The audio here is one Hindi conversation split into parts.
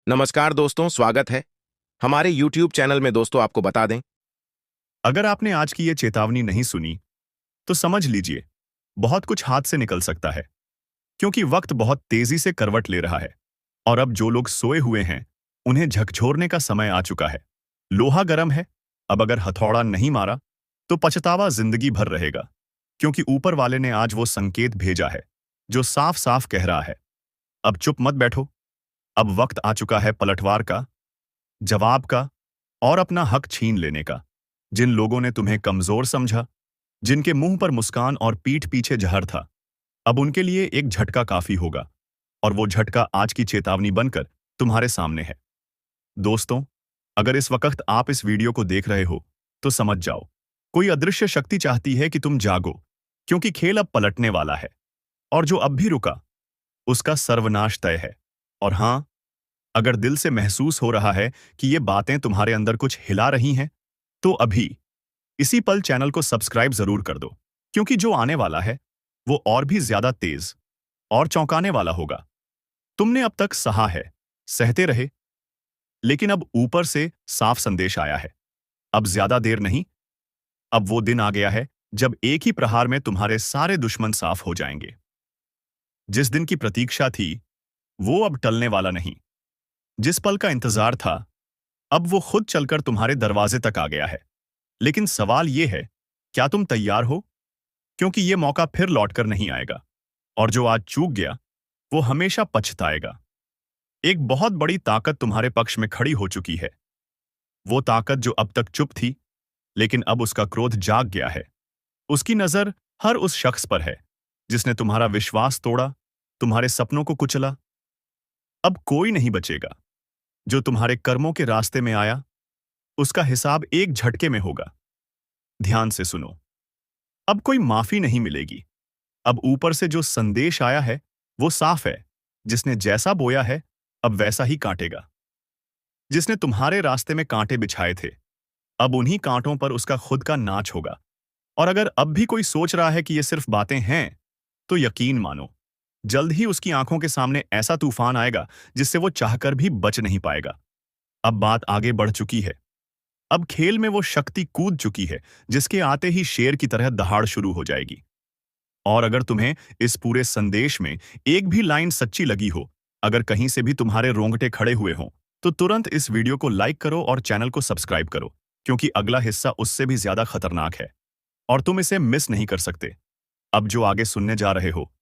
नमस्कार दोस्तों, स्वागत है हमारे YouTube चैनल में। दोस्तों, आपको बता दें, अगर आपने आज की ये चेतावनी नहीं सुनी, तो समझ लीजिए, बहुत कुछ हाथ से निकल सकता है, क्योंकि वक्त बहुत तेजी से करवट ले रहा है। और अब जो लोग सोए हुए हैं, उन्हें झकझोरने का समय आ चुका है। लोहा गर्म है, अब अगर हथौड़ा नहीं मारा, तो पछतावा जिंदगी भर रहेगा, क्योंकि ऊपर वाले ने आज वो संकेत भेजा है, जो साफ साफ कह रहा है, अब चुप मत बैठो। अब वक्त आ चुका है पलटवार का, जवाब का, और अपना हक छीन लेने का। जिन लोगों ने तुम्हें कमजोर समझा, जिनके मुंह पर मुस्कान और पीठ पीछे जहर था, अब उनके लिए एक झटका काफी होगा। और वो झटका आज की चेतावनी बनकर तुम्हारे सामने है। दोस्तों, अगर इस वक्त आप इस वीडियो को देख रहे हो, तो समझ जाओ, कोई अदृश्य शक्ति चाहती है कि तुम जागो, क्योंकि खेल अब पलटने वाला है। और जो अब भी रुका, उसका सर्वनाश तय है। और हां, अगर दिल से महसूस हो रहा है कि ये बातें तुम्हारे अंदर कुछ हिला रही हैं, तो अभी इसी पल चैनल को सब्सक्राइब जरूर कर दो, क्योंकि जो आने वाला है, वो और भी ज्यादा तेज और चौंकाने वाला होगा। तुमने अब तक सहा है, सहते रहे, लेकिन अब ऊपर से साफ संदेश आया है। अब ज्यादा देर नहीं, अब वो दिन आ गया है जब एक ही प्रहार में तुम्हारे सारे दुश्मन साफ हो जाएंगे। जिस दिन की प्रतीक्षा थी, वो अब टलने वाला नहीं। जिस पल का इंतजार था, अब वो खुद चलकर तुम्हारे दरवाजे तक आ गया है। लेकिन सवाल ये है, क्या तुम तैयार हो? क्योंकि ये मौका फिर लौटकर नहीं आएगा, और जो आज चूक गया, वो हमेशा पछताएगा। एक बहुत बड़ी ताकत तुम्हारे पक्ष में खड़ी हो चुकी है। वो ताकत जो अब तक चुप थी, लेकिन अब उसका क्रोध जाग गया है। उसकी नजर हर उस शख्स पर है जिसने तुम्हारा विश्वास तोड़ा, तुम्हारे सपनों को कुचला। अब कोई नहीं बचेगा। जो तुम्हारे कर्मों के रास्ते में आया, उसका हिसाब एक झटके में होगा। ध्यान से सुनो, अब कोई माफी नहीं मिलेगी। अब ऊपर से जो संदेश आया है, वो साफ है। जिसने जैसा बोया है, अब वैसा ही काटेगा। जिसने तुम्हारे रास्ते में कांटे बिछाए थे, अब उन्हीं कांटों पर उसका खुद का नाच होगा। और अगर अब भी कोई सोच रहा है कि ये सिर्फ बातें हैं, तो यकीन मानो, जल्द ही उसकी आंखों के सामने ऐसा तूफान आएगा जिससे वो चाहकर भी बच नहीं पाएगा। अब बात आगे बढ़ चुकी है। अब खेल में वो शक्ति कूद चुकी है, जिसके आते ही शेर की तरह दहाड़ शुरू हो जाएगी। और अगर तुम्हें इस पूरे संदेश में एक भी लाइन सच्ची लगी हो, अगर कहीं से भी तुम्हारे रोंगटे खड़े हुए हों, तो तुरंत इस वीडियो को लाइक करो और चैनल को सब्सक्राइब करो, क्योंकि अगला हिस्सा उससे भी ज्यादा खतरनाक है, और तुम इसे मिस नहीं कर सकते। अब जो आगे सुनने जा रहे हो,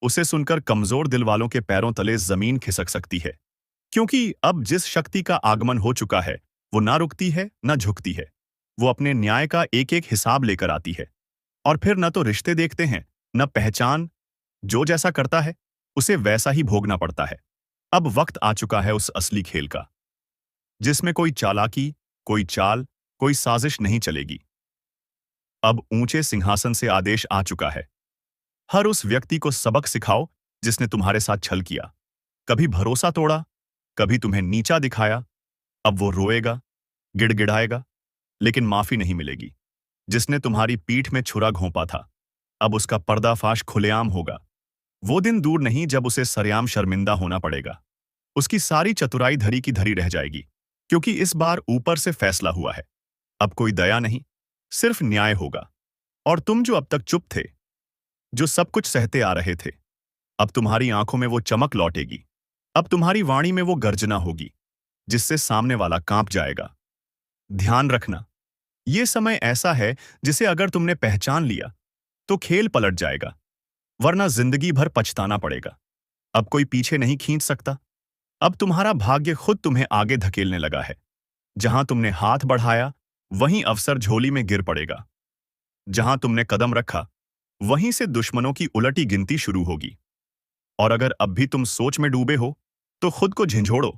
उसे सुनकर कमजोर दिल वालों के पैरों तले जमीन खिसक सकती है, क्योंकि अब जिस शक्ति का आगमन हो चुका है, वो ना रुकती है, ना झुकती है। वो अपने न्याय का एक एक हिसाब लेकर आती है। और फिर न तो रिश्ते देखते हैं, न पहचान। जो जैसा करता है, उसे वैसा ही भोगना पड़ता है। अब वक्त आ चुका है उस असली खेल का, जिसमें कोई चालाकी, कोई चाल, कोई साजिश नहीं चलेगी। अब ऊंचे सिंहासन से आदेश आ चुका है। हर उस व्यक्ति को सबक सिखाओ जिसने तुम्हारे साथ छल किया, कभी भरोसा तोड़ा, कभी तुम्हें नीचा दिखाया। अब वो रोएगा, गिड़गिड़ाएगा, लेकिन माफी नहीं मिलेगी। जिसने तुम्हारी पीठ में छुरा घोंपा था, अब उसका पर्दाफाश खुलेआम होगा। वो दिन दूर नहीं जब उसे सरेआम शर्मिंदा होना पड़ेगा। उसकी सारी चतुराई धरी की धरी रह जाएगी, क्योंकि इस बार ऊपर से फैसला हुआ है। अब कोई दया नहीं, सिर्फ न्याय होगा। और तुम जो अब तक चुप थे, जो सब कुछ सहते आ रहे थे, अब तुम्हारी आंखों में वो चमक लौटेगी। अब तुम्हारी वाणी में वो गर्जना होगी, जिससे सामने वाला कांप जाएगा। ध्यान रखना, ये समय ऐसा है जिसे अगर तुमने पहचान लिया, तो खेल पलट जाएगा, वरना जिंदगी भर पछताना पड़ेगा। अब कोई पीछे नहीं खींच सकता। अब तुम्हारा भाग्य खुद तुम्हें आगे धकेलने लगा है। जहां तुमने हाथ बढ़ाया, वहीं अवसर झोली में गिर पड़ेगा। जहां तुमने कदम रखा, वहीं से दुश्मनों की उलटी गिनती शुरू होगी। और अगर अब भी तुम सोच में डूबे हो, तो खुद को झिंझोड़ो,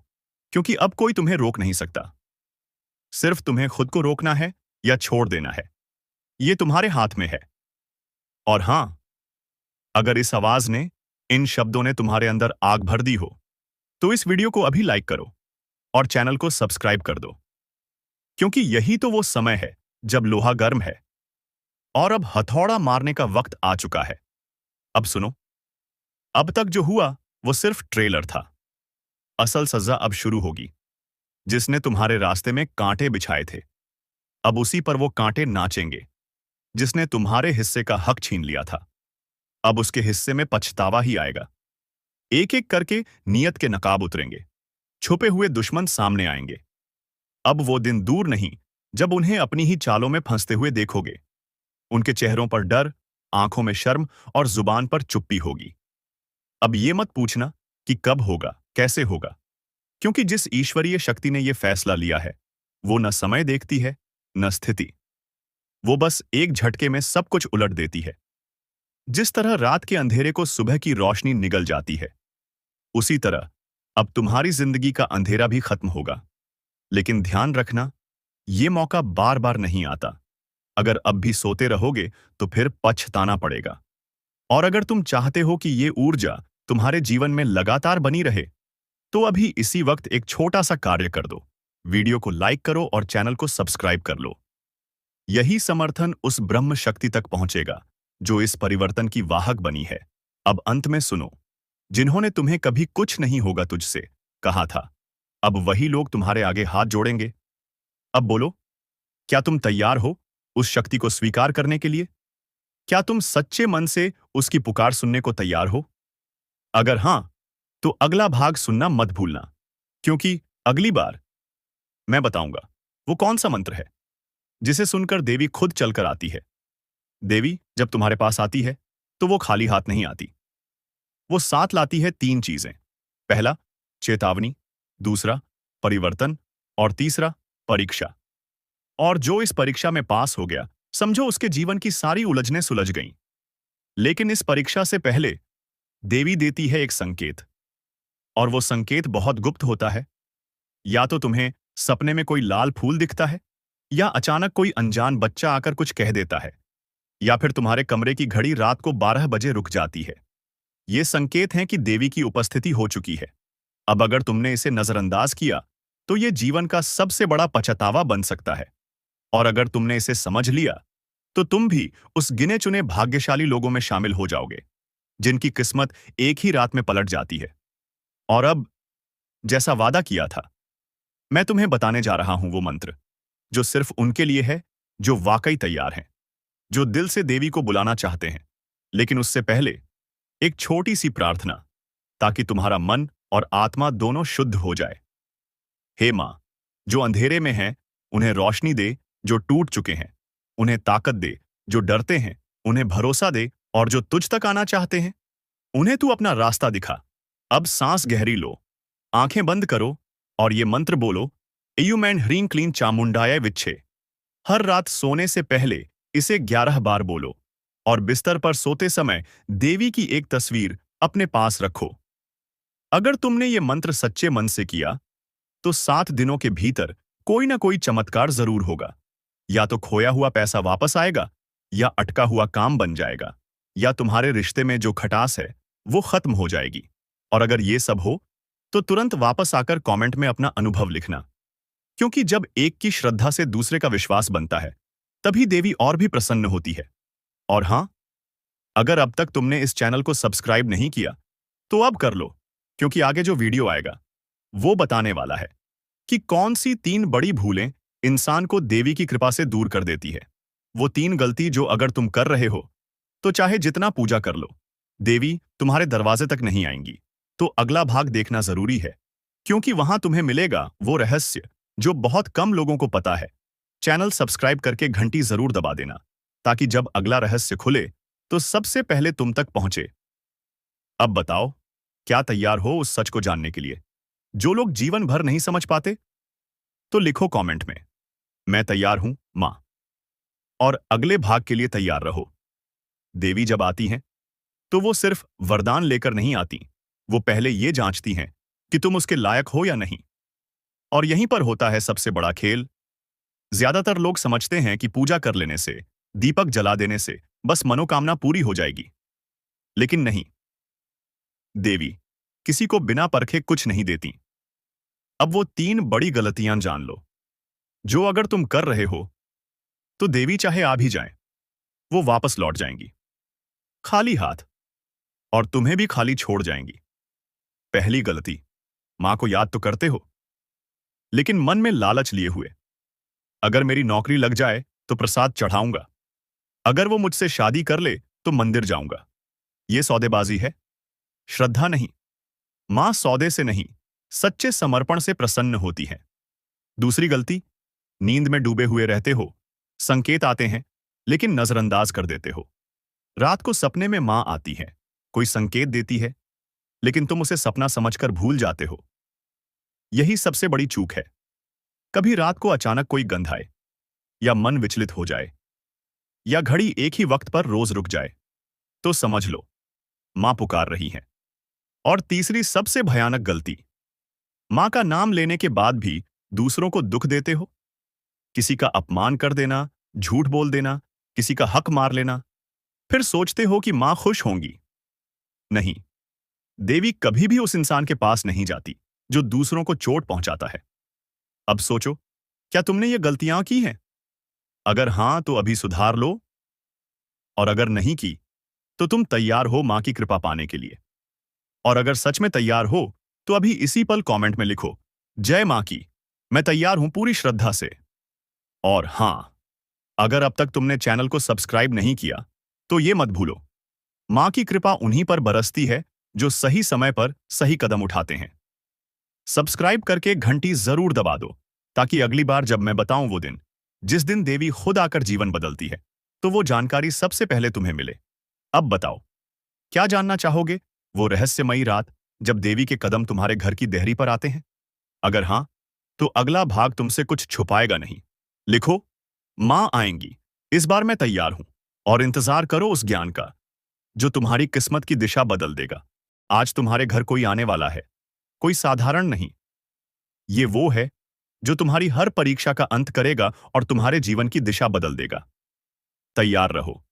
क्योंकि अब कोई तुम्हें रोक नहीं सकता। सिर्फ तुम्हें खुद को रोकना है या छोड़ देना है, ये तुम्हारे हाथ में है। और हां, अगर इस आवाज ने, इन शब्दों ने तुम्हारे अंदर आग भर दी हो, तो इस वीडियो को अभी लाइक करो और चैनल को सब्सक्राइब कर दो, क्योंकि यही तो वो समय है जब लोहा गर्म है और अब हथौड़ा मारने का वक्त आ चुका है। अब सुनो, अब तक जो हुआ वो सिर्फ ट्रेलर था। असल सजा अब शुरू होगी। जिसने तुम्हारे रास्ते में कांटे बिछाए थे, अब उसी पर वो कांटे नाचेंगे। जिसने तुम्हारे हिस्से का हक छीन लिया था, अब उसके हिस्से में पछतावा ही आएगा। एक एक करके नियत के नकाब उतरेंगे, छुपे हुए दुश्मन सामने आएंगे। अब वो दिन दूर नहीं जब उन्हें अपनी ही चालों में फंसते हुए देखोगे। उनके चेहरों पर डर, आंखों में शर्म और जुबान पर चुप्पी होगी। अब ये मत पूछना कि कब होगा, कैसे होगा, क्योंकि जिस ईश्वरीय शक्ति ने यह फैसला लिया है, वो न समय देखती है, न स्थिति। वो बस एक झटके में सब कुछ उलट देती है। जिस तरह रात के अंधेरे को सुबह की रोशनी निगल जाती है, उसी तरह अब तुम्हारी जिंदगी का अंधेरा भी खत्म होगा। लेकिन ध्यान रखना, ये मौका बार बार नहीं आता। अगर अब भी सोते रहोगे तो फिर पछताना पड़ेगा। और अगर तुम चाहते हो कि ये ऊर्जा तुम्हारे जीवन में लगातार बनी रहे, तो अभी इसी वक्त एक छोटा सा कार्य कर दो। वीडियो को लाइक करो और चैनल को सब्सक्राइब कर लो। यही समर्थन उस ब्रह्म शक्ति तक पहुंचेगा जो इस परिवर्तन की वाहक बनी है। अब अंत में सुनो, जिन्होंने तुम्हें कभी कुछ नहीं होगा तुझसे कहा था, अब वही लोग तुम्हारे आगे हाथ जोड़ेंगे। अब बोलो, क्या तुम तैयार हो उस शक्ति को स्वीकार करने के लिए? क्या तुम सच्चे मन से उसकी पुकार सुनने को तैयार हो? अगर हां, तो अगला भाग सुनना मत भूलना, क्योंकि अगली बार मैं बताऊंगा वो कौन सा मंत्र है जिसे सुनकर देवी खुद चलकर आती है। देवी जब तुम्हारे पास आती है तो वो खाली हाथ नहीं आती। वो साथ लाती है तीन चीजें। पहला, चेतावनी। दूसरा, परिवर्तन। और तीसरा, परीक्षा। और जो इस परीक्षा में पास हो गया, समझो उसके जीवन की सारी उलझनें सुलझ गईं। लेकिन इस परीक्षा से पहले देवी देती है एक संकेत, और वो संकेत बहुत गुप्त होता है। या तो तुम्हें सपने में कोई लाल फूल दिखता है, या अचानक कोई अनजान बच्चा आकर कुछ कह देता है, या फिर तुम्हारे कमरे की घड़ी रात को 12 बजे रुक जाती है। ये संकेत हैं कि देवी की उपस्थिति हो चुकी है। अब अगर तुमने इसे नजरअंदाज किया तो ये जीवन का सबसे बड़ा पछतावा बन सकता है। और अगर तुमने इसे समझ लिया तो तुम भी उस गिने चुने भाग्यशाली लोगों में शामिल हो जाओगे जिनकी किस्मत एक ही रात में पलट जाती है। और अब, जैसा वादा किया था, मैं तुम्हें बताने जा रहा हूं वो मंत्र जो सिर्फ उनके लिए है जो वाकई तैयार हैं, जो दिल से देवी को बुलाना चाहते हैं। लेकिन उससे पहले एक छोटी सी प्रार्थना, ताकि तुम्हारा मन और आत्मा दोनों शुद्ध हो जाए। हे मां, जो अंधेरे में हैं, उन्हें रोशनी दे। जो टूट चुके हैं, उन्हें ताकत दे। जो डरते हैं, उन्हें भरोसा दे। और जो तुझ तक आना चाहते हैं, उन्हें तू अपना रास्ता दिखा। अब सांस गहरी लो, आंखें बंद करो और ये मंत्र बोलो, इयुमैन ह्रीं क्लीं चामुंडाय विच्छे। हर रात सोने से पहले इसे 11 बार बोलो, और बिस्तर पर सोते समय देवी की एक तस्वीर अपने पास रखो। अगर तुमने ये मंत्र सच्चे मन से किया, तो 7 दिनों के भीतर कोई ना कोई चमत्कार जरूर होगा। या तो खोया हुआ पैसा वापस आएगा, या अटका हुआ काम बन जाएगा, या तुम्हारे रिश्ते में जो खटास है वो खत्म हो जाएगी। और अगर ये सब हो, तो तुरंत वापस आकर कमेंट में अपना अनुभव लिखना, क्योंकि जब एक की श्रद्धा से दूसरे का विश्वास बनता है, तभी देवी और भी प्रसन्न होती है। और हां, अगर अब तक तुमने इस चैनल को सब्सक्राइब नहीं किया, तो अब कर लो, क्योंकि आगे जो वीडियो आएगा वो बताने वाला है कि कौन सी 3 बड़ी भूलें इंसान को देवी की कृपा से दूर कर देती है। वो 3 गलती जो अगर तुम कर रहे हो, तो चाहे जितना पूजा कर लो, देवी तुम्हारे दरवाजे तक नहीं आएंगी। तो अगला भाग देखना जरूरी है, क्योंकि वहां तुम्हें मिलेगा वो रहस्य जो बहुत कम लोगों को पता है। चैनल सब्सक्राइब करके घंटी जरूर दबा देना, ताकि जब अगला रहस्य खुले तो सबसे पहले तुम तक पहुंचे। अब बताओ, क्या तैयार हो उस सच को जानने के लिए जो लोग जीवन भर नहीं समझ पाते? तो लिखो कमेंट में, मैं तैयार हूं मां। और अगले भाग के लिए तैयार रहो। देवी जब आती हैं, तो वो सिर्फ वरदान लेकर नहीं आती, वो पहले ये जांचती हैं कि तुम उसके लायक हो या नहीं। और यहीं पर होता है सबसे बड़ा खेल। ज्यादातर लोग समझते हैं कि पूजा कर लेने से, दीपक जला देने से बस मनोकामना पूरी हो जाएगी। लेकिन नहीं, देवी किसी को बिना परखे कुछ नहीं देती। अब वो 3 बड़ी गलतियां जान लो, जो अगर तुम कर रहे हो, तो देवी चाहे आ भी जाए, वो वापस लौट जाएंगी खाली हाथ, और तुम्हें भी खाली छोड़ जाएंगी। पहली गलती, मां को याद तो करते हो, लेकिन मन में लालच लिए हुए। अगर मेरी नौकरी लग जाए तो प्रसाद चढ़ाऊंगा, अगर वो मुझसे शादी कर ले तो मंदिर जाऊंगा। ये सौदेबाजी है, श्रद्धा नहीं। मां सौदे से नहीं, सच्चे समर्पण से प्रसन्न होती है। दूसरी गलती, नींद में डूबे हुए रहते हो, संकेत आते हैं लेकिन नजरअंदाज कर देते हो। रात को सपने में मां आती है, कोई संकेत देती है, लेकिन तुम उसे सपना समझकर भूल जाते हो। यही सबसे बड़ी चूक है। कभी रात को अचानक कोई गंध आए, या मन विचलित हो जाए, या घड़ी एक ही वक्त पर रोज रुक जाए, तो समझ लो मां पुकार रही है। और तीसरी सबसे भयानक गलती, मां का नाम लेने के बाद भी दूसरों को दुख देते हो। किसी का अपमान कर देना, झूठ बोल देना, किसी का हक मार लेना, फिर सोचते हो कि मां खुश होंगी। नहीं, देवी कभी भी उस इंसान के पास नहीं जाती जो दूसरों को चोट पहुंचाता है। अब सोचो, क्या तुमने ये गलतियां की हैं? अगर हां तो अभी सुधार लो, और अगर नहीं की तो तुम तैयार हो मां की कृपा पाने के लिए। और अगर सच में तैयार हो तो अभी इसी पल कमेंट में लिखो, जय मां की, मैं तैयार हूं पूरी श्रद्धा से। और हां, अगर अब तक तुमने चैनल को सब्सक्राइब नहीं किया तो ये मत भूलो, मां की कृपा उन्हीं पर बरसती है जो सही समय पर सही कदम उठाते हैं। सब्सक्राइब करके घंटी जरूर दबा दो, ताकि अगली बार जब मैं बताऊं वो दिन, जिस दिन देवी खुद आकर जीवन बदलती है, तो वो जानकारी सबसे पहले तुम्हें मिले। अब बताओ, क्या जानना चाहोगे? वो रहस्यमयी रात जब देवी के कदम तुम्हारे घर की देहरी पर आते हैं? अगर हां, तो अगला भाग तुमसे कुछ छुपाएगा नहीं। लिखो, मां आएंगी, इस बार मैं तैयार हूं। और इंतजार करो उस ज्ञान का जो तुम्हारी किस्मत की दिशा बदल देगा। आज तुम्हारे घर कोई आने वाला है, कोई साधारण नहीं। ये वो है जो तुम्हारी हर परीक्षा का अंत करेगा और तुम्हारे जीवन की दिशा बदल देगा। तैयार रहो,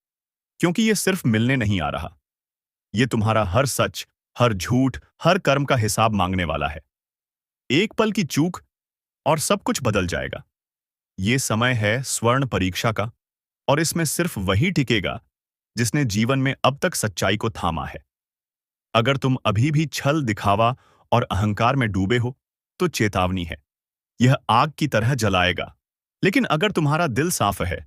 क्योंकि ये सिर्फ मिलने नहीं आ रहा, ये तुम्हारा हर सच, हर झूठ, हर कर्म का हिसाब मांगने वाला है। एक पल की चूक और सब कुछ बदल जाएगा। ये समय है स्वर्ण परीक्षा का, और इसमें सिर्फ वही टिकेगा जिसने जीवन में अब तक सच्चाई को थामा है। अगर तुम अभी भी छल, दिखावा और अहंकार में डूबे हो, तो चेतावनी है, यह आग की तरह जलाएगा। लेकिन अगर तुम्हारा दिल साफ है,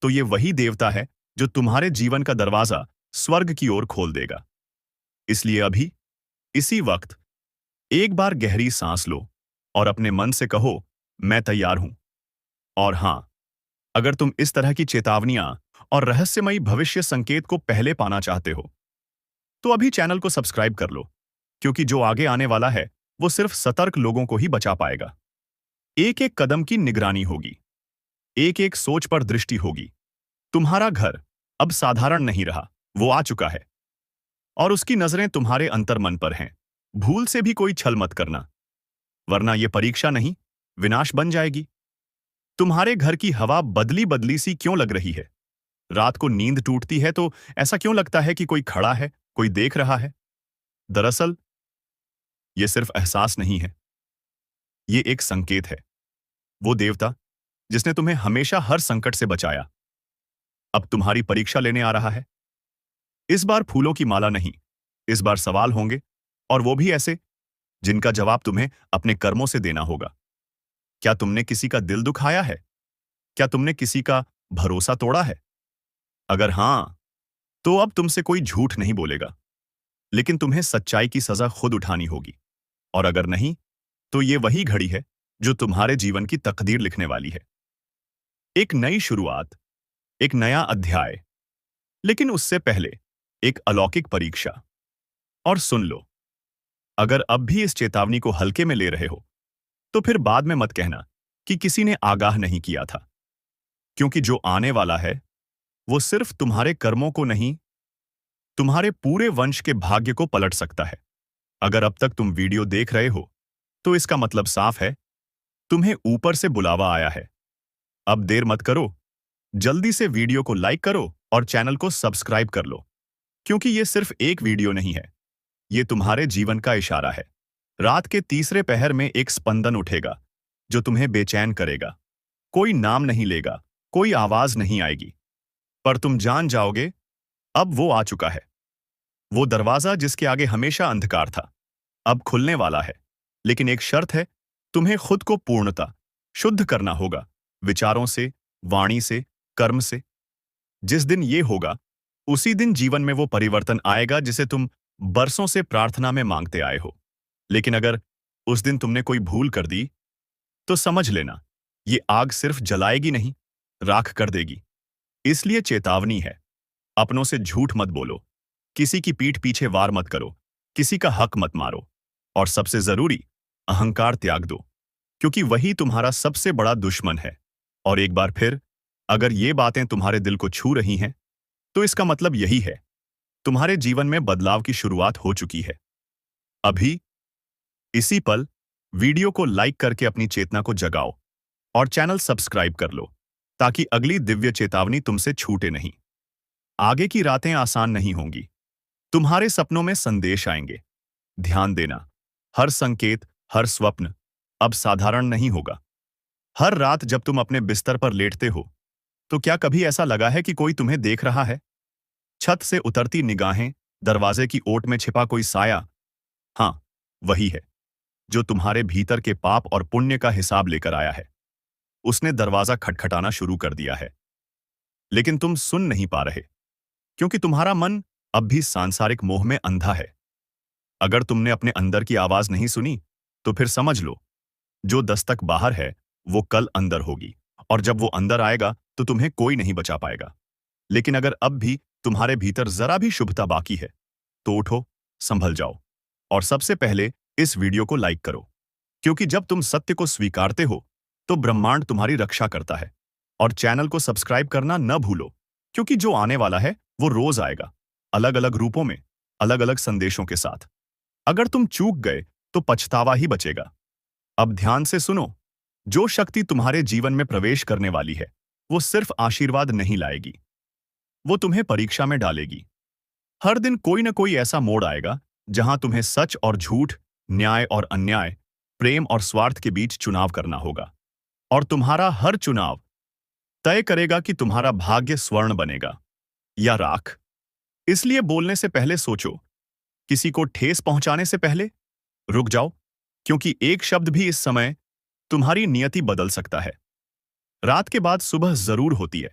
तो ये वही देवता है जो तुम्हारे जीवन का दरवाजा स्वर्ग की ओर खोल देगा। इसलिए अभी, इसी वक्त, एक बार गहरी सांस लो और अपने मन से कहो, मैं तैयार हूं। और हां, अगर तुम इस तरह की चेतावनियां और रहस्यमयी भविष्य संकेत को पहले पाना चाहते हो, तो अभी चैनल को सब्सक्राइब कर लो, क्योंकि जो आगे आने वाला है वो सिर्फ सतर्क लोगों को ही बचा पाएगा। एक एक कदम की निगरानी होगी, एक एक सोच पर दृष्टि होगी। तुम्हारा घर अब साधारण नहीं रहा, वो आ चुका है, और उसकी नजरें तुम्हारे अंतर्मन पर हैं। भूल से भी कोई छल मत करना, वरना ये परीक्षा नहीं, विनाश बन जाएगी। तुम्हारे घर की हवा बदली बदली सी क्यों लग रही है? रात को नींद टूटती है तो ऐसा क्यों लगता है कि कोई खड़ा है, कोई देख रहा है? दरअसल ये सिर्फ एहसास नहीं है, ये एक संकेत है। वो देवता जिसने तुम्हें हमेशा हर संकट से बचाया, अब तुम्हारी परीक्षा लेने आ रहा है। इस बार फूलों की माला नहीं, इस बार सवाल होंगे, और वो भी ऐसे जिनका जवाब तुम्हें अपने कर्मों से देना होगा। क्या तुमने किसी का दिल दुखाया है? क्या तुमने किसी का भरोसा तोड़ा है? अगर हां, तो अब तुमसे कोई झूठ नहीं बोलेगा, लेकिन तुम्हें सच्चाई की सजा खुद उठानी होगी। और अगर नहीं, तो ये वही घड़ी है जो तुम्हारे जीवन की तकदीर लिखने वाली है। एक नई शुरुआत, एक नया अध्याय, लेकिन उससे पहले एक अलौकिक परीक्षा। और सुन लो, अगर अब भी इस चेतावनी को हल्के में ले रहे हो, तो फिर बाद में मत कहना कि किसी ने आगाह नहीं किया था, क्योंकि जो आने वाला है वो सिर्फ तुम्हारे कर्मों को नहीं, तुम्हारे पूरे वंश के भाग्य को पलट सकता है। अगर अब तक तुम वीडियो देख रहे हो, तो इसका मतलब साफ है, तुम्हें ऊपर से बुलावा आया है। अब देर मत करो, जल्दी से वीडियो को लाइक करो और चैनल को सब्सक्राइब कर लो, क्योंकि ये सिर्फ एक वीडियो नहीं है, ये तुम्हारे जीवन का इशारा है। रात के तीसरे पहर में एक स्पंदन उठेगा जो तुम्हें बेचैन करेगा। कोई नाम नहीं लेगा, कोई आवाज नहीं आएगी, पर तुम जान जाओगे, अब वो आ चुका है। वो दरवाजा जिसके आगे हमेशा अंधकार था, अब खुलने वाला है। लेकिन एक शर्त है, तुम्हें खुद को पूर्णता शुद्ध करना होगा, विचारों से, वाणी से, कर्म से। जिस दिन ये होगा, उसी दिन जीवन में वो परिवर्तन आएगा जिसे तुम बरसों से प्रार्थना में मांगते आए हो। लेकिन अगर उस दिन तुमने कोई भूल कर दी, तो समझ लेना, ये आग सिर्फ जलाएगी नहीं, राख कर देगी। इसलिए चेतावनी है, अपनों से झूठ मत बोलो, किसी की पीठ पीछे वार मत करो, किसी का हक मत मारो, और सबसे जरूरी, अहंकार त्याग दो, क्योंकि वही तुम्हारा सबसे बड़ा दुश्मन है। और एक बार फिर, अगर ये बातें तुम्हारे दिल को छू रही हैं, तो इसका मतलब यही है, तुम्हारे जीवन में बदलाव की शुरुआत हो चुकी है। अभी, इसी पल, वीडियो को लाइक करके अपनी चेतना को जगाओ और चैनल सब्सक्राइब कर लो, ताकि अगली दिव्य चेतावनी तुमसे छूटे नहीं। आगे की रातें आसान नहीं होंगी। तुम्हारे सपनों में संदेश आएंगे। ध्यान देना, हर संकेत, हर स्वप्न अब साधारण नहीं होगा। हर रात जब तुम अपने बिस्तर पर लेटते हो, तो क्या कभी ऐसा लगा है कि कोई तुम्हें देख रहा है? छत से उतरती निगाहें, दरवाजे की ओट में छिपा कोई साया। हाँ, वही है, जो तुम्हारे भीतर के पाप और पुण्य का हिसाब लेकर आया है। उसने दरवाजा खटखटाना शुरू कर दिया है, लेकिन तुम सुन नहीं पा रहे, क्योंकि तुम्हारा मन अब भी सांसारिक मोह में अंधा है। अगर तुमने अपने अंदर की आवाज नहीं सुनी, तो फिर समझ लो, जो दस्तक बाहर है, वो कल अंदर होगी, और जब वो अंदर आएगा, तो तुम्हें कोई नहीं बचा पाएगा। लेकिन अगर अब भी तुम्हारे भीतर जरा भी शुभता बाकी है, तो उठो, संभल जाओ, और सबसे पहले इस वीडियो को लाइक करो, क्योंकि जब तुम सत्य को स्वीकारते हो, तो ब्रह्मांड तुम्हारी रक्षा करता है। और चैनल को सब्सक्राइब करना न भूलो, क्योंकि जो आने वाला है, वो रोज आएगा, अलग अलग रूपों में, अलग अलग संदेशों के साथ। अगर तुम चूक गए, तो पछतावा ही बचेगा। अब ध्यान से सुनो, जो शक्ति तुम्हारे जीवन में प्रवेश करने वाली है, वो सिर्फ आशीर्वाद नहीं लाएगी, वो तुम्हें परीक्षा में डालेगी। हर दिन कोई न कोई ऐसा मोड़ आएगा, जहां तुम्हें सच और झूठ, न्याय और अन्याय, प्रेम और स्वार्थ के बीच चुनाव करना होगा। और तुम्हारा हर चुनाव तय करेगा कि तुम्हारा भाग्य स्वर्ण बनेगा या राख। इसलिए बोलने से पहले सोचो, किसी को ठेस पहुंचाने से पहले रुक जाओ, क्योंकि एक शब्द भी इस समय तुम्हारी नियति बदल सकता है। रात के बाद सुबह जरूर होती है,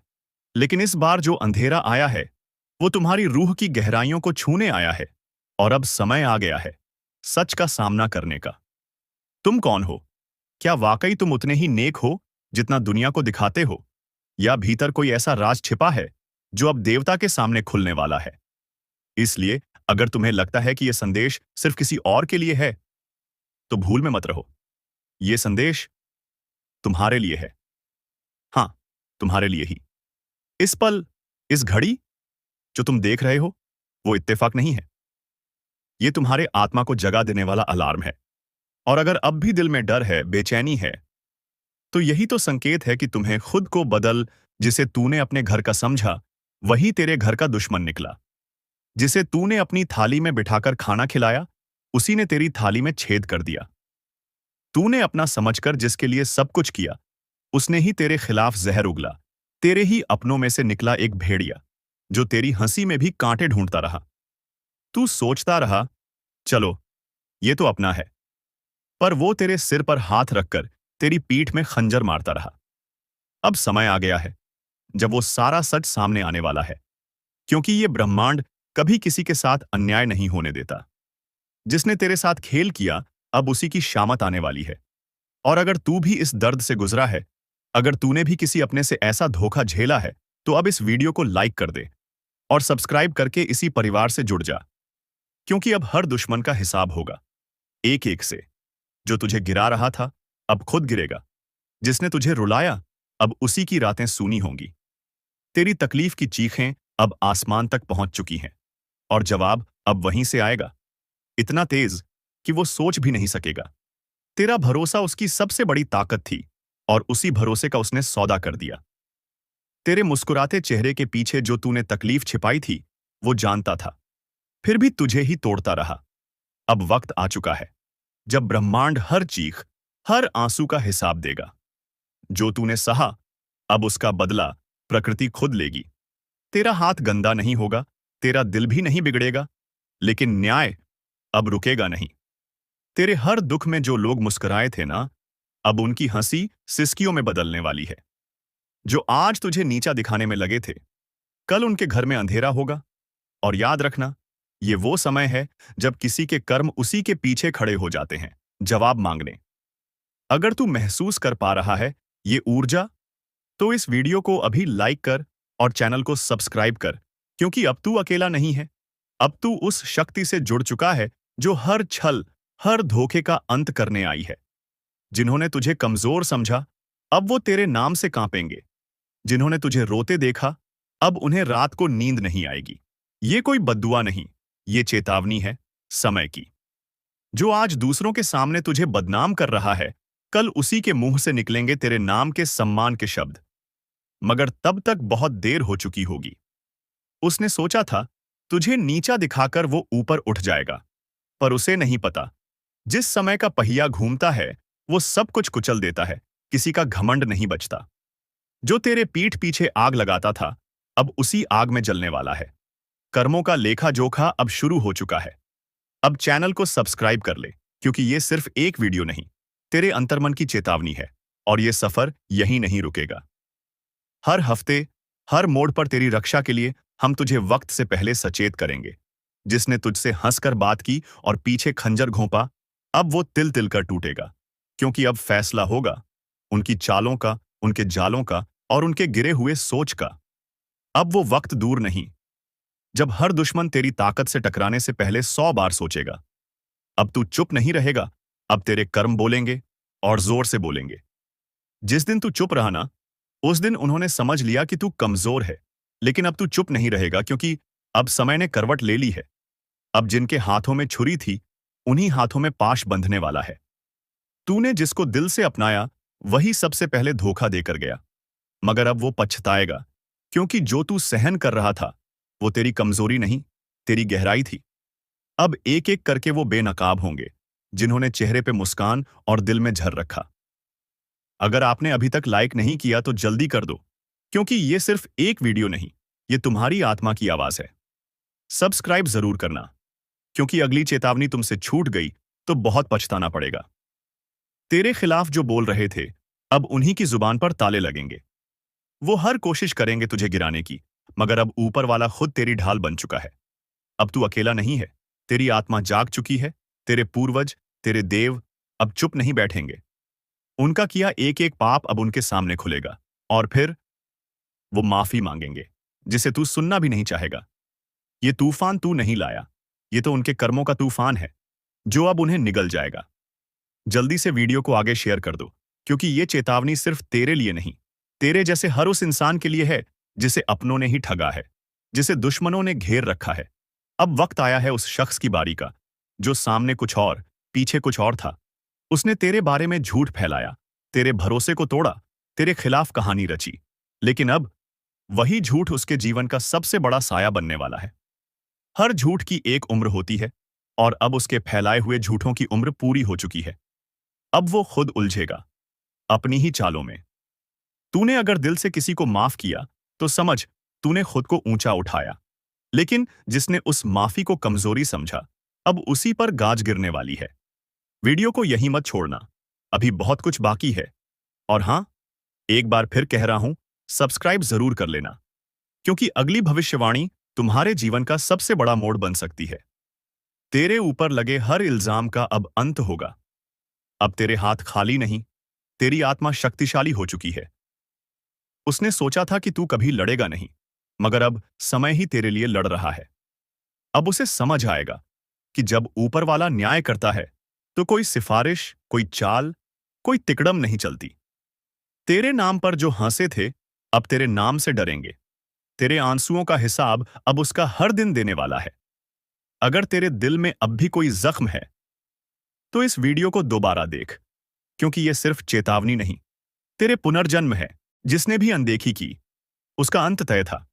लेकिन इस बार जो अंधेरा आया है, वो तुम्हारी रूह की गहराइयों को छूने आया है। और अब समय आ गया है सच का सामना करने का। तुम कौन हो? क्या वाकई तुम उतने ही नेक हो जितना दुनिया को दिखाते हो, या भीतर कोई ऐसा राज छिपा है जो अब देवता के सामने खुलने वाला है? इसलिए अगर तुम्हें लगता है कि यह संदेश सिर्फ किसी और के लिए है, तो भूल में मत रहो, यह संदेश तुम्हारे लिए है। हाँ, तुम्हारे लिए ही। इस पल, इस घड़ी जो तुम देख रहे हो, वो इत्तेफाक नहीं है। ये तुम्हारे आत्मा को जगा देने वाला अलार्म है। और अगर अब भी दिल में डर है, बेचैनी है, तो यही तो संकेत है कि तुम्हें खुद को बदल। जिसे तूने अपने घर का समझा, वही तेरे घर का दुश्मन निकला। जिसे तूने अपनी थाली में बिठाकर खाना खिलाया, उसी ने तेरी थाली में छेद कर दिया। तूने अपना समझकर जिसके लिए सब कुछ किया, उसने ही तेरे खिलाफ जहर उगला। तेरे ही अपनों में से निकला एक भेड़िया, जो तेरी हंसी में भी कांटे ढूंढता रहा। तू सोचता रहा, चलो, ये तो अपना है, पर वो तेरे सिर पर हाथ रखकर तेरी पीठ में खंजर मारता रहा। अब समय आ गया है जब वो सारा सच सामने आने वाला है, क्योंकि ये ब्रह्मांड कभी किसी के साथ अन्याय नहीं होने देता। जिसने तेरे साथ खेल किया, अब उसी की शामत आने वाली है। और अगर तू भी इस दर्द से गुजरा है, अगर तूने भी किसी अपने से ऐसा धोखा झेला है, तो अब इस वीडियो को लाइक कर दे और सब्सक्राइब करके इसी परिवार से जुड़ जा, क्योंकि अब हर दुश्मन का हिसाब होगा, एक एक से। जो तुझे गिरा रहा था, अब खुद गिरेगा। जिसने तुझे रुलाया, अब उसी की रातें सूनी होंगी। तेरी तकलीफ की चीखें अब आसमान तक पहुंच चुकी हैं, और जवाब अब वहीं से आएगा, इतना तेज कि वो सोच भी नहीं सकेगा। तेरा भरोसा उसकी सबसे बड़ी ताकत थी, और उसी भरोसे का उसने सौदा कर दिया। तेरे मुस्कुराते चेहरे के पीछे जो तूने तकलीफ छिपाई थी, वो जानता था, फिर भी तुझे ही तोड़ता रहा। अब वक्त आ चुका है जब ब्रह्मांड हर चीख, हर आंसू का हिसाब देगा। जो तूने सहा, अब उसका बदला प्रकृति खुद लेगी। तेरा हाथ गंदा नहीं होगा, तेरा दिल भी नहीं बिगड़ेगा, लेकिन न्याय अब रुकेगा नहीं। तेरे हर दुख में जो लोग मुस्कुराए थे ना, अब उनकी हंसी सिसकियों में बदलने वाली है। जो आज तुझे नीचा दिखाने में लगे थे, कल उनके घर में अंधेरा होगा। और याद रखना, ये वो समय है जब किसी के कर्म उसी के पीछे खड़े हो जाते हैं, जवाब मांगने। अगर तू महसूस कर पा रहा है ये ऊर्जा, तो इस वीडियो को अभी लाइक कर और चैनल को सब्सक्राइब कर, क्योंकि अब तू अकेला नहीं है। अब तू उस शक्ति से जुड़ चुका है जो हर छल, हर धोखे का अंत करने आई है। जिन्होंने तुझे कमजोर समझा, अब वो तेरे नाम से कांपेंगे। जिन्होंने तुझे रोते देखा, अब उन्हें रात को नींद नहीं आएगी। ये कोई बद्दुआ नहीं, ये चेतावनी है समय की। जो आज दूसरों के सामने तुझे बदनाम कर रहा है, कल उसी के मुंह से निकलेंगे तेरे नाम के सम्मान के शब्द। मगर तब तक बहुत देर हो चुकी होगी। उसने सोचा था तुझे नीचा दिखाकर वो ऊपर उठ जाएगा, पर उसे नहीं पता, जिस समय का पहिया घूमता है वो सब कुछ कुचल देता है, किसी का घमंड नहीं बचता। जो तेरे पीठ पीछे आग लगाता था, अब उसी आग में जलने वाला है। कर्मों का लेखा जोखा अब शुरू हो चुका है। अब चैनल को सब्सक्राइब कर ले, क्योंकि ये सिर्फ एक वीडियो नहीं, तेरे अंतर्मन की चेतावनी है। और ये सफर यहीं नहीं रुकेगा। हर हफ्ते, हर मोड़ पर तेरी रक्षा के लिए हम तुझे वक्त से पहले सचेत करेंगे। जिसने तुझसे हंसकर बात की और पीछे खंजर घोंपा, अब वो तिल तिल कर टूटेगा। क्योंकि अब फैसला होगा उनकी चालों का, उनके जालों का और उनके गिरे हुए सोच का। अब वो वक्त दूर नहीं, जब हर दुश्मन तेरी ताकत से टकराने से पहले 100 बार सोचेगा। अब तू चुप नहीं रहेगा, अब तेरे कर्म बोलेंगे, और जोर से बोलेंगे। जिस दिन तू चुप रहा ना, उस दिन उन्होंने समझ लिया कि तू कमजोर है। लेकिन अब तू चुप नहीं रहेगा, क्योंकि अब समय ने करवट ले ली है। अब जिनके हाथों में छुरी थी, उन्हीं हाथों में पाश बंधने वाला है। तूने जिसको दिल से अपनाया, वही सबसे पहले धोखा देकर गया। मगर अब वो पछताएगा, क्योंकि जो तू सहन कर रहा था, वो तेरी कमजोरी नहीं, तेरी गहराई थी। अब एक एक करके वो बेनकाब होंगे, जिन्होंने चेहरे पे मुस्कान और दिल में झर रखा। अगर आपने अभी तक लाइक नहीं किया तो जल्दी कर दो, क्योंकि ये सिर्फ एक वीडियो नहीं, ये तुम्हारी आत्मा की आवाज है। सब्सक्राइब जरूर करना, क्योंकि अगली चेतावनी तुमसे छूट गई तो बहुत पछताना पड़ेगा। तेरे खिलाफ जो बोल रहे थे, अब उन्हीं की जुबान पर ताले लगेंगे। वो हर कोशिश करेंगे तुझे गिराने की, मगर अब ऊपर वाला खुद तेरी ढाल बन चुका है। अब तू अकेला नहीं है, तेरी आत्मा जाग चुकी है। तेरे पूर्वज, तेरे देव अब चुप नहीं बैठेंगे। उनका किया एक एक पाप अब उनके सामने खुलेगा, और फिर वो माफी मांगेंगे, जिसे तू सुनना भी नहीं चाहेगा। ये तूफान तू नहीं लाया, ये तो उनके कर्मों का तूफान है, जो अब उन्हें निगल जाएगा। जल्दी से वीडियो को आगे शेयर कर दो, क्योंकि ये चेतावनी सिर्फ तेरे लिए नहीं, तेरे जैसे हर उस इंसान के लिए है जिसे अपनों ने ही ठगा है, जिसे दुश्मनों ने घेर रखा है। अब वक्त आया है उस शख्स की बारी का, जो सामने कुछ और, पीछे कुछ और था। उसने तेरे बारे में झूठ फैलाया, तेरे भरोसे को तोड़ा, तेरे खिलाफ कहानी रची। लेकिन अब वही झूठ उसके जीवन का सबसे बड़ा साया बनने वाला है। हर झूठ की एक उम्र होती है, और अब उसके फैलाए हुए झूठों की उम्र पूरी हो चुकी है। अब वो खुद उलझेगा, अपनी ही चालों में। तूने अगर दिल से किसी को माफ किया, तो समझ तूने खुद को ऊंचा उठाया। लेकिन जिसने उस माफी को कमजोरी समझा, अब उसी पर गाज गिरने वाली है। वीडियो को यहीं मत छोड़ना, अभी बहुत कुछ बाकी है। और हाँ, एक बार फिर कह रहा हूं, सब्सक्राइब जरूर कर लेना, क्योंकि अगली भविष्यवाणी तुम्हारे जीवन का सबसे बड़ा मोड़ बन सकती है। तेरे ऊपर लगे हर इल्जाम का अब अंत होगा। अब तेरे हाथ खाली नहीं, तेरी आत्मा शक्तिशाली हो चुकी है। उसने सोचा था कि तू कभी लड़ेगा नहीं, मगर अब समय ही तेरे लिए लड़ रहा है। अब उसे समझ आएगा कि जब ऊपर वाला न्याय करता है, तो कोई सिफारिश, कोई चाल, कोई तिकड़म नहीं चलती। तेरे नाम पर जो हंसे थे, अब तेरे नाम से डरेंगे। तेरे आंसुओं का हिसाब अब उसका हर दिन देने वाला है। अगर तेरे दिल में अब भी कोई जख्म है, तो इस वीडियो को दोबारा देख, क्योंकि यह सिर्फ चेतावनी नहीं, तेरे पुनर्जन्म है। जिसने भी अनदेखी की, उसका अंत तय था।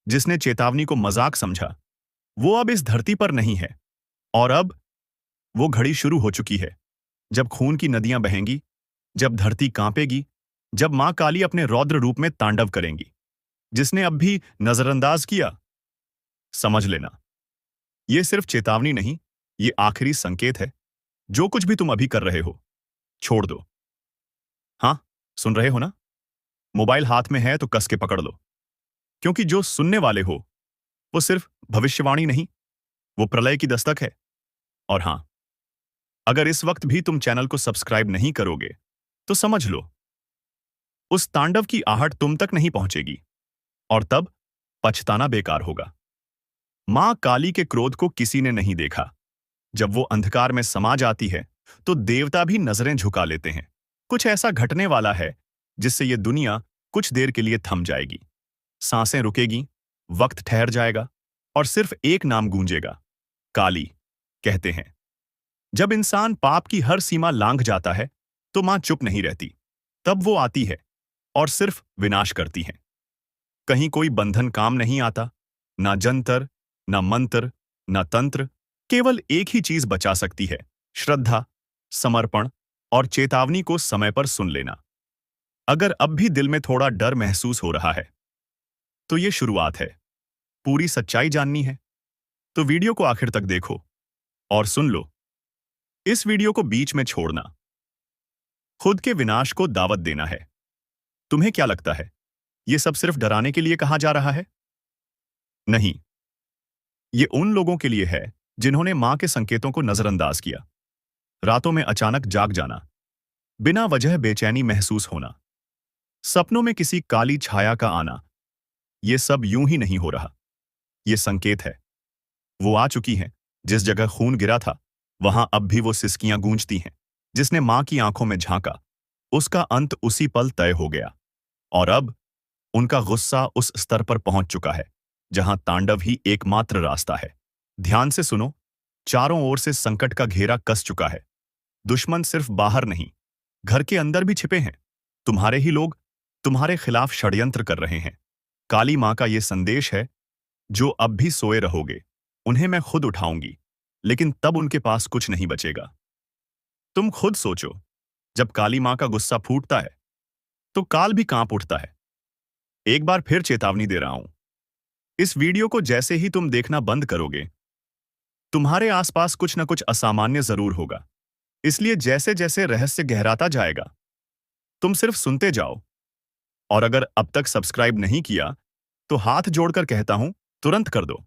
जिसने चेतावनी को मजाक समझा, वो अब इस धरती पर नहीं है। और अब वो घड़ी शुरू हो चुकी है, जब खून की नदियां बहेंगी, जब धरती कांपेगी, जब मां काली अपने रौद्र रूप में तांडव करेंगी। जिसने अब भी नजरअंदाज किया, समझ लेना, ये सिर्फ चेतावनी नहीं, ये आखिरी संकेत है। जो कुछ भी तुम अभी कर रहे हो छोड़ दो। हाँ, सुन रहे हो ना? मोबाइल हाथ में है तो कस के पकड़ लो, क्योंकि जो सुनने वाले हो वो सिर्फ भविष्यवाणी नहीं, वो प्रलय की दस्तक है। और हाँ, अगर इस वक्त भी तुम चैनल को सब्सक्राइब नहीं करोगे तो समझ लो उस तांडव की आहट तुम तक नहीं पहुंचेगी, और तब पछताना बेकार होगा। मां काली के क्रोध को किसी ने नहीं देखा। जब वो अंधकार में समा जाती है तो देवता भी नजरें झुका लेते हैं। कुछ ऐसा घटने वाला है जिससे ये दुनिया कुछ देर के लिए थम जाएगी। सांसें रुकेगी, वक्त ठहर जाएगा, और सिर्फ एक नाम गूंजेगा, काली। कहते हैं जब इंसान पाप की हर सीमा लांघ जाता है तो मां चुप नहीं रहती। तब वो आती है और सिर्फ विनाश करती है। कहीं कोई बंधन काम नहीं आता, ना जंतर, ना मंत्र, ना तंत्र। केवल एक ही चीज बचा सकती है, श्रद्धा, समर्पण और चेतावनी को समय पर सुन लेना। अगर अब भी दिल में थोड़ा डर महसूस हो रहा है तो ये शुरुआत है। पूरी सच्चाई जाननी है तो वीडियो को आखिर तक देखो और सुन लो। इस वीडियो को बीच में छोड़ना खुद के विनाश को दावत देना है। तुम्हें क्या लगता है, ये सब सिर्फ डराने के लिए कहा जा रहा है? नहीं, ये उन लोगों के लिए है जिन्होंने मां के संकेतों को नजरअंदाज किया। रातों में अचानक जाग जाना, बिना वजह बेचैनी महसूस होना, सपनों में किसी काली छाया का आना, ये सब यूं ही नहीं हो रहा। ये संकेत है। वो आ चुकी हैं। जिस जगह खून गिरा था वहां अब भी वो सिसकियां गूंजती हैं। जिसने मां की आंखों में झांका उसका अंत उसी पल तय हो गया। और अब उनका गुस्सा उस स्तर पर पहुंच चुका है जहां तांडव ही एकमात्र रास्ता है। ध्यान से सुनो, चारों ओर से संकट का घेरा कस चुका है। दुश्मन सिर्फ बाहर नहीं, घर के अंदर भी छिपे हैं। तुम्हारे ही लोग तुम्हारे खिलाफ षड्यंत्र कर रहे हैं। काली मां का यह संदेश है, जो अब भी सोए रहोगे उन्हें मैं खुद उठाऊंगी, लेकिन तब उनके पास कुछ नहीं बचेगा। तुम खुद सोचो, जब काली मां का गुस्सा फूटता है तो काल भी कांप उठता है। एक बार फिर चेतावनी दे रहा हूं, इस वीडियो को जैसे ही तुम देखना बंद करोगे तुम्हारे आसपास कुछ न कुछ असामान्य जरूर होगा। इसलिए जैसे जैसे रहस्य गहराता जाएगा तुम सिर्फ सुनते जाओ। और अगर अब तक सब्सक्राइब नहीं किया तो हाथ जोड़कर कहता हूं, तुरंत कर दो,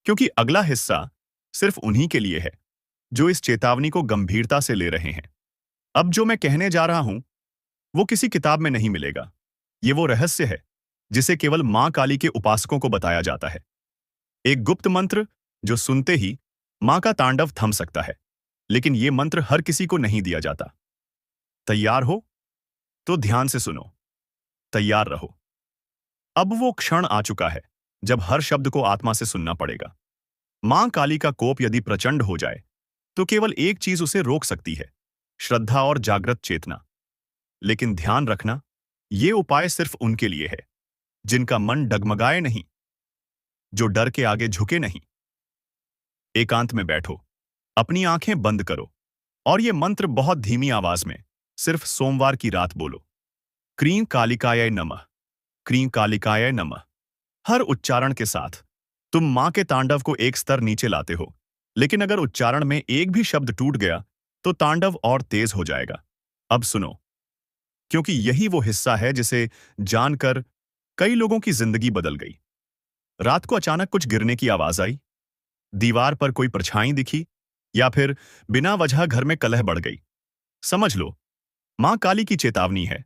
क्योंकि अगला हिस्सा सिर्फ उन्हीं के लिए है जो इस चेतावनी को गंभीरता से ले रहे हैं। अब जो मैं कहने जा रहा हूं वो किसी किताब में नहीं मिलेगा। ये वो रहस्य है जिसे केवल मां काली के उपासकों को बताया जाता है। एक गुप्त मंत्र जो सुनते ही मां का तांडव थम सकता है, लेकिन ये मंत्र हर किसी को नहीं दिया जाता। तैयार हो तो ध्यान से सुनो, तैयार रहो। अब वो क्षण आ चुका है जब हर शब्द को आत्मा से सुनना पड़ेगा। मां काली का कोप यदि प्रचंड हो जाए तो केवल एक चीज उसे रोक सकती है, श्रद्धा और जागृत चेतना। लेकिन ध्यान रखना, ये उपाय सिर्फ उनके लिए है जिनका मन डगमगाए नहीं, जो डर के आगे झुके नहीं। एकांत में बैठो, अपनी आंखें बंद करो और ये मंत्र बहुत धीमी आवाज में सिर्फ सोमवार की रात बोलो। क्रीं कालिकाय नमः, क्रीं कालिकाय नमः। हर उच्चारण के साथ तुम मां के तांडव को एक स्तर नीचे लाते हो, लेकिन अगर उच्चारण में एक भी शब्द टूट गया तो तांडव और तेज हो जाएगा। अब सुनो, क्योंकि यही वो हिस्सा है जिसे जानकर कई लोगों की जिंदगी बदल गई। रात को अचानक कुछ गिरने की आवाज आई, दीवार पर कोई परछाई दिखी, या फिर बिना वजह घर में कलह बढ़ गई। समझ लो, मां काली की चेतावनी है।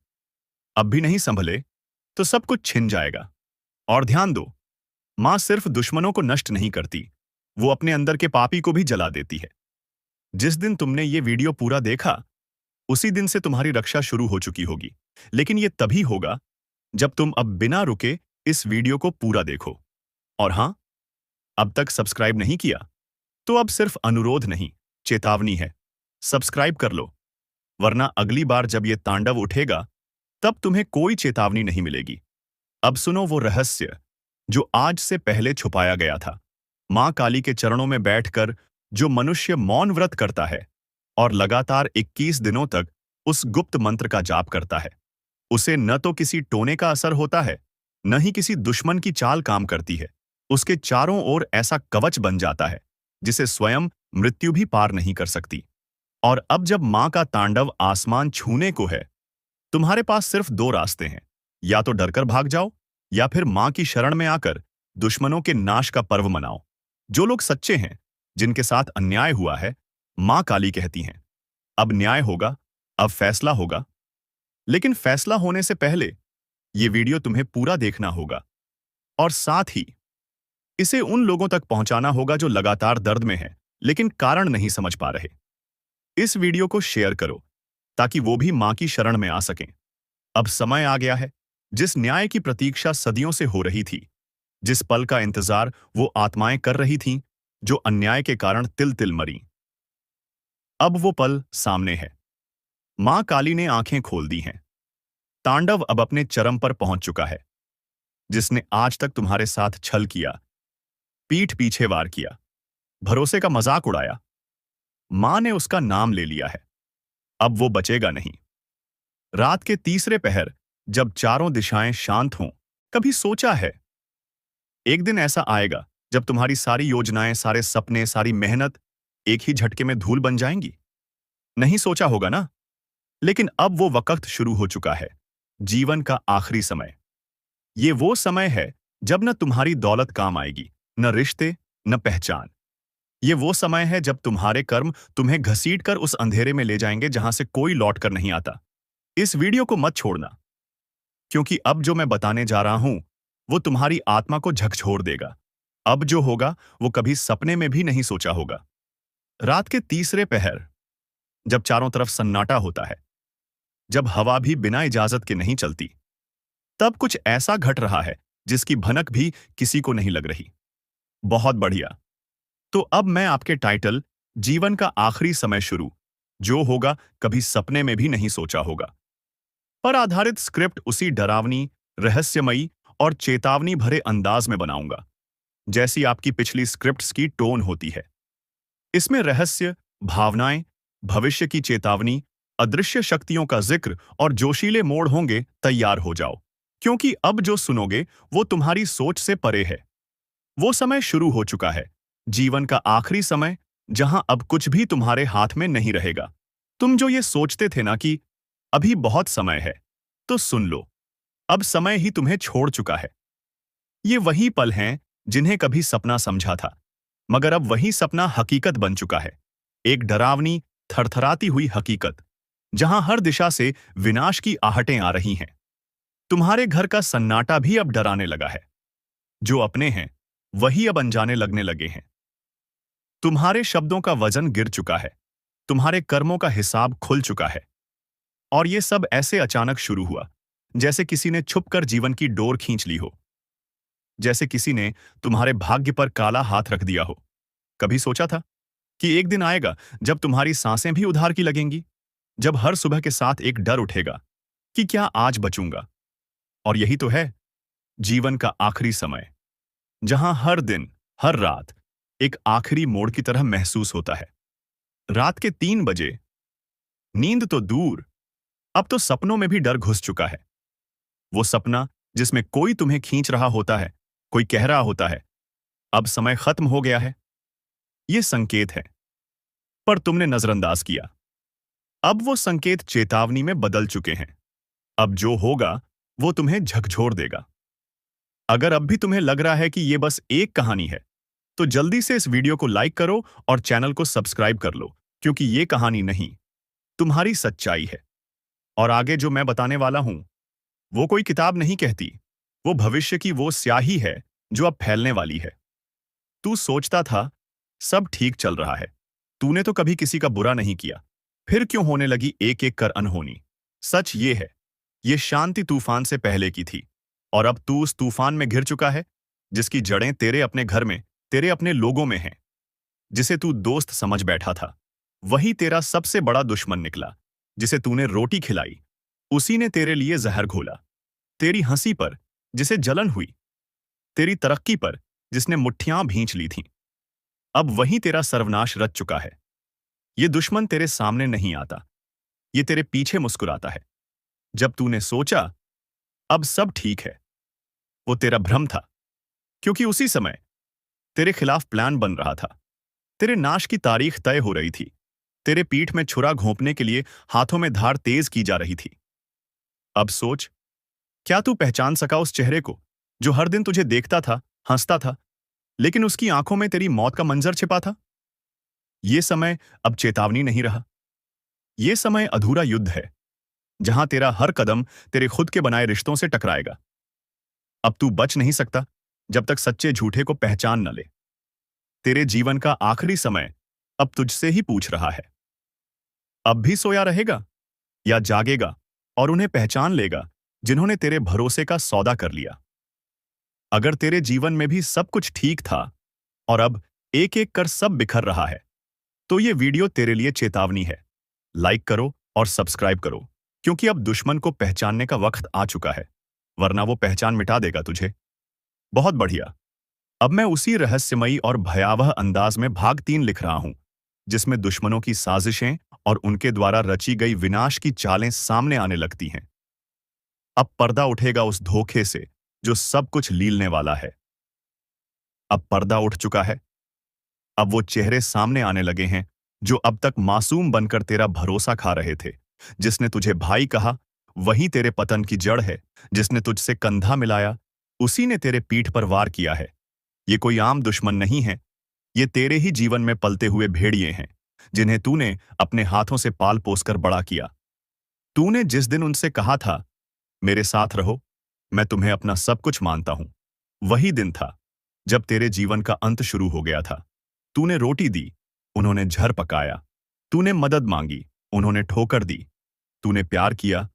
अब भी नहीं संभले तो सब कुछ छिन जाएगा। और ध्यान दो, मां सिर्फ दुश्मनों को नष्ट नहीं करती, वो अपने अंदर के पापी को भी जला देती है। जिस दिन तुमने ये वीडियो पूरा देखा उसी दिन से तुम्हारी रक्षा शुरू हो चुकी होगी। लेकिन ये तभी होगा जब तुम अब बिना रुके इस वीडियो को पूरा देखो। और हां, अब तक सब्सक्राइब नहीं किया तो अब सिर्फ अनुरोध नहीं, चेतावनी है, सब्सक्राइब कर लो, वरना अगली बार जब ये तांडव उठेगा तब तुम्हें कोई चेतावनी नहीं मिलेगी। अब सुनो वो रहस्य जो आज से पहले छुपाया गया था। मां काली के चरणों में बैठकर जो मनुष्य मौन व्रत करता है और लगातार 21 दिनों तक उस गुप्त मंत्र का जाप करता है, उसे न तो किसी टोने का असर होता है, न ही किसी दुश्मन की चाल काम करती है। उसके चारों ओर ऐसा कवच बन जाता है जिसे स्वयं मृत्यु भी पार नहीं कर सकती। और अब जब मां का तांडव आसमान छूने को है, तुम्हारे पास सिर्फ दो रास्ते हैं। या तो डरकर भाग जाओ, या फिर मां की शरण में आकर दुश्मनों के नाश का पर्व मनाओ। जो लोग सच्चे हैं, जिनके साथ अन्याय हुआ है, मां काली कहती हैं, अब न्याय होगा, अब फैसला होगा। लेकिन फैसला होने से पहले ये वीडियो तुम्हें पूरा देखना होगा, और साथ ही इसे उन लोगों तक पहुंचाना होगा जो लगातार दर्द में हैं, लेकिन कारण नहीं समझ पा रहे। इस वीडियो को शेयर करो ताकि वो भी मां की शरण में आ सकें। अब समय आ गया है, जिस न्याय की प्रतीक्षा सदियों से हो रही थी, जिस पल का इंतजार वो आत्माएं कर रही थीं, जो अन्याय के कारण तिल तिल मरी। अब वो पल सामने है। मां काली ने आंखें खोल दी हैं। तांडव अब अपने चरम पर पहुंच चुका है। जिसने आज तक तुम्हारे साथ छल किया, पीठ पीछे वार किया, भरोसे का मजाक उड़ाया, मां ने उसका नाम ले लिया है। अब वो बचेगा नहीं। रात के तीसरे पहर, जब चारों दिशाएं शांत हों, कभी सोचा है एक दिन ऐसा आएगा जब तुम्हारी सारी योजनाएं, सारे सपने, सारी मेहनत एक ही झटके में धूल बन जाएंगी? नहीं सोचा होगा ना? लेकिन अब वो वक्त शुरू हो चुका है। जीवन का आखिरी समय। ये वो समय है जब न तुम्हारी दौलत काम आएगी, न रिश्ते, न पहचान। ये वो समय है जब तुम्हारे कर्म तुम्हें घसीटकर उस अंधेरे में ले जाएंगे जहां से कोई लौट कर नहीं आता। इस वीडियो को मत छोड़ना, क्योंकि अब जो मैं बताने जा रहा हूं वो तुम्हारी आत्मा को झकझोर देगा। अब जो होगा वो कभी सपने में भी नहीं सोचा होगा। रात के तीसरे पहर, जब चारों तरफ सन्नाटा होता है, जब हवा भी बिना इजाजत के नहीं चलती, तब कुछ ऐसा घट रहा है जिसकी भनक भी किसी को नहीं लग रही। बहुत बढ़िया। तो अब मैं आपके टाइटल, जीवन का आखिरी समय शुरू, जो होगा कभी सपने में भी नहीं सोचा होगा, पर आधारित स्क्रिप्ट उसी डरावनी, रहस्यमयी और चेतावनी भरे अंदाज में बनाऊंगा जैसी आपकी पिछली स्क्रिप्ट्स की टोन होती है। इसमें रहस्य, भावनाएं, भविष्य की चेतावनी, अदृश्य शक्तियों का जिक्र और जोशीले मोड़ होंगे। तैयार हो जाओ, क्योंकि अब जो सुनोगे वो तुम्हारी सोच से परे है। वो समय शुरू हो चुका है, जीवन का आखिरी समय, जहां अब कुछ भी तुम्हारे हाथ में नहीं रहेगा। तुम जो ये सोचते थे ना कि अभी बहुत समय है, तो सुन लो, अब समय ही तुम्हें छोड़ चुका है। ये वही पल हैं जिन्हें कभी सपना समझा था, मगर अब वही सपना हकीकत बन चुका है। एक डरावनी, थरथराती हुई हकीकत, जहां हर दिशा से विनाश की आहटें आ रही हैं। तुम्हारे घर का सन्नाटा भी अब डराने लगा है। जो अपने हैं वही अब अनजाने लगने लगे हैं। तुम्हारे शब्दों का वजन गिर चुका है, तुम्हारे कर्मों का हिसाब खुल चुका है। और ये सब ऐसे अचानक शुरू हुआ, जैसे किसी ने छुपकर जीवन की डोर खींच ली हो, जैसे किसी ने तुम्हारे भाग्य पर काला हाथ रख दिया हो। कभी सोचा था कि एक दिन आएगा जब तुम्हारी सांसें भी उधार की लगेंगी, जब हर सुबह के साथ एक डर उठेगा कि क्या आज बचूंगा? और यही तो है जीवन का आखिरी समय, जहां हर दिन, हर रात एक आखिरी मोड़ की तरह महसूस होता है। रात के 3 बजे, नींद तो दूर, अब तो सपनों में भी डर घुस चुका है। वो सपना जिसमें कोई तुम्हें खींच रहा होता है, कोई कह रहा होता है, अब समय खत्म हो गया है। ये संकेत है, पर तुमने नजरअंदाज किया। अब वो संकेत चेतावनी में बदल चुके हैं। अब जो होगा वो तुम्हें झकझोर देगा। अगर अब भी तुम्हें लग रहा है कि ये बस एक कहानी है, तो जल्दी से इस वीडियो को लाइक करो और चैनल को सब्सक्राइब कर लो, क्योंकि ये कहानी नहीं, तुम्हारी सच्चाई है। और आगे जो मैं बताने वाला हूं, वो कोई किताब नहीं कहती, वो भविष्य की वो स्याही है जो अब फैलने वाली है। तू सोचता था सब ठीक चल रहा है, तूने तो कभी किसी का बुरा नहीं किया, फिर क्यों होने लगी एक एक कर अनहोनी? सच ये है, ये शांति तूफान से पहले की थी, और अब तू उस तूफान में घिर चुका है जिसकी जड़ें तेरे अपने घर में, तेरे अपने लोगों में हैं। जिसे तू दोस्त समझ बैठा था, वही तेरा सबसे बड़ा दुश्मन निकला। जिसे तूने रोटी खिलाई, उसी ने तेरे लिए जहर घोला। तेरी हंसी पर जिसे जलन हुई, तेरी तरक्की पर जिसने मुट्ठियां भींच ली थीं, अब वही तेरा सर्वनाश रच चुका है। ये दुश्मन तेरे सामने नहीं आता, ये तेरे पीछे मुस्कुराता है। जब तूने सोचा अब सब ठीक है, वो तेरा भ्रम था, क्योंकि उसी समय तेरे खिलाफ प्लान बन रहा था। तेरे नाश की तारीख तय हो रही थी। तेरे पीठ में छुरा घोंपने के लिए हाथों में धार तेज की जा रही थी। अब सोच, क्या तू पहचान सका उस चेहरे को जो हर दिन तुझे देखता था, हंसता था, लेकिन उसकी आंखों में तेरी मौत का मंजर छिपा था? ये समय अब चेतावनी नहीं रहा। ये समय अधूरा युद्ध है, जहां तेरा हर कदम तेरे खुद के बनाए रिश्तों से टकराएगा। अब तू बच नहीं सकता जब तक सच्चे झूठे को पहचान न ले। तेरे जीवन का आखिरी समय अब तुझसे ही पूछ रहा है। अब भी सोया रहेगा या जागेगा और उन्हें पहचान लेगा जिन्होंने तेरे भरोसे का सौदा कर लिया? अगर तेरे जीवन में भी सब कुछ ठीक था और अब एक एक कर सब बिखर रहा है, तो ये वीडियो तेरे लिए चेतावनी है। लाइक करो और सब्सक्राइब करो, क्योंकि अब दुश्मन को पहचानने का वक्त आ चुका है, वरना वो पहचान मिटा देगा तुझे। बहुत बढ़िया। अब मैं उसी रहस्यमयी और भयावह अंदाज में भाग 3 लिख रहा हूं, जिसमें दुश्मनों की साजिशें और उनके द्वारा रची गई विनाश की चालें सामने आने लगती हैं। अब पर्दा उठेगा उस धोखे से जो सब कुछ लीलने वाला है। अब पर्दा उठ चुका है। अब वो चेहरे सामने आने लगे हैं जो अब तक मासूम बनकर तेरा भरोसा खा रहे थे। जिसने तुझे भाई कहा, वही तेरे पतन की जड़ है। जिसने तुझसे कंधा मिलाया, उसी ने तेरे पीठ पर वार किया है। ये कोई आम दुश्मन नहीं है, ये तेरे ही जीवन में पलते हुए भेड़िए हैं, जिन्हें तूने अपने हाथों से पाल पोसकर बड़ा किया। तूने जिस दिन उनसे कहा था, मेरे साथ रहो, मैं तुम्हें अपना सब कुछ मानता हूं, वही दिन था जब तेरे जीवन का अंत शुरू हो गया था। तूने रोटी दी, उन्होंने झर पकाया। तूने मदद मांगी, उन्होंने ठोकर दी। तूने प्यार किया,